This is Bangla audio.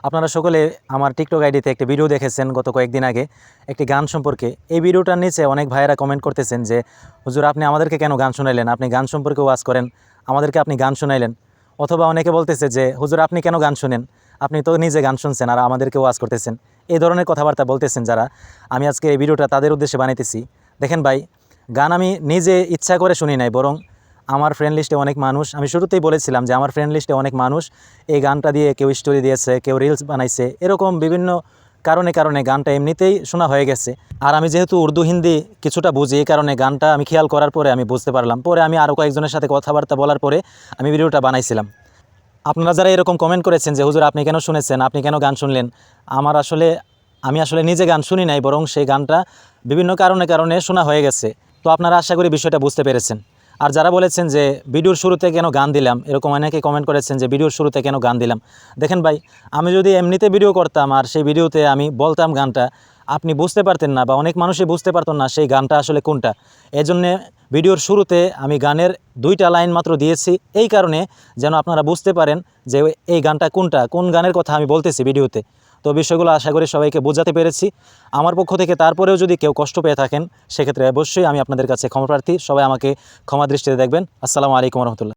আপনারা সকলে আমার টিকটক আইডিতে একটি ভিডিও দেখেছেন গত কয়েকদিন আগে একটি গান সম্পর্কে। এই ভিডিওটার নিচে অনেক ভাইয়েরা কমেন্ট করতেছেন যে হুজুর আপনি আমাদেরকে কেন গান শোনাইলেন, আপনি গান সম্পর্কে ওয়াজ করেন, আমাদেরকে আপনি গান শোনাইলেন। অথবা অনেকে বলতেছে যে হুজুর আপনি কেন গান শুনেন, আপনি তো নিজে গান শুনছেন আর আমাদেরকে ওয়াজ করতেছেন। এই ধরনের কথাবার্তা বলতেছেন যারা, আমি আজকে এই ভিডিওটা তাদের উদ্দেশ্যে বানাইতেছি। দেখেন ভাই, গান আমি নিজে ইচ্ছা করে শুনি নাই, বরং আমার ফ্রেন্ড লিস্টে অনেক মানুষ, আমি শুরুতেই বলেছিলাম যে আমার ফ্রেন্ড লিস্টে অনেক মানুষ এই গানটা দিয়ে কেউ স্টোরি দিয়েছে, কেউ রিলস বানাইছে, এরকম বিভিন্ন কারণে গানটা এমনিতেই শোনা হয়ে গেছে। আর আমি যেহেতু উর্দু হিন্দি কিছুটা বুঝি, এই কারণে গানটা আমি খেয়াল করার পরে আমি বুঝতে পারলাম, পরে আমি আরও কয়েকজনের সাথে কথাবার্তা বলার পরে আমি ভিডিওটা বানাইছিলাম। আপনারা যারা এরকম কমেন্ট করেছেন যে হুজুর আপনি কেন শুনেছেন, আপনি কেন গান শুনলেন, আমি আসলে নিজে গান শুনি নাই, বরং সেই গানটা বিভিন্ন কারণে শোনা হয়ে গেছে। তো আপনারা আশা করি বিষয়টা বুঝতে পেরেছেন। আর যারা বলেছেন যে ভিডিওর শুরুতে কেন গান দিলাম, এরকম অনেকে কমেন্ট করেছেন যে ভিডিওর শুরুতে কেন গান দিলাম। দেখেন ভাই, আমি যদি এমনিতে ভিডিও করতাম আর সেই ভিডিওতে আমি বলতাম গানটা, আপনি বুঝতে পারতেন না বা অনেক মানুষই বুঝতে পারতেন না সেই গানটা আসলে কোনটা। এজন্যে ভিডিওর শুরুতে আমি গানের 2টা লাইন মাত্র দিয়েছি, এই কারণে যেন আপনারা বুঝতে পারেন যে এই গানটা কোন গানের কথা আমি বলতেছি ভিডিওতে। তো বিষয়গুলো আশা করি সবাইকে বোঝাতে পেরেছি আমার পক্ষ থেকে। তারপরেও যদি কেউ কষ্ট পেয়ে থাকেন, সেক্ষেত্রে অবশ্যই আমি আপনাদের কাছে ক্ষমাপ্রার্থী। সবাই আমাকে ক্ষমা দৃষ্টিতে দেখবেন। আসসালামু আলাইকুম রহমতুল্লাহ।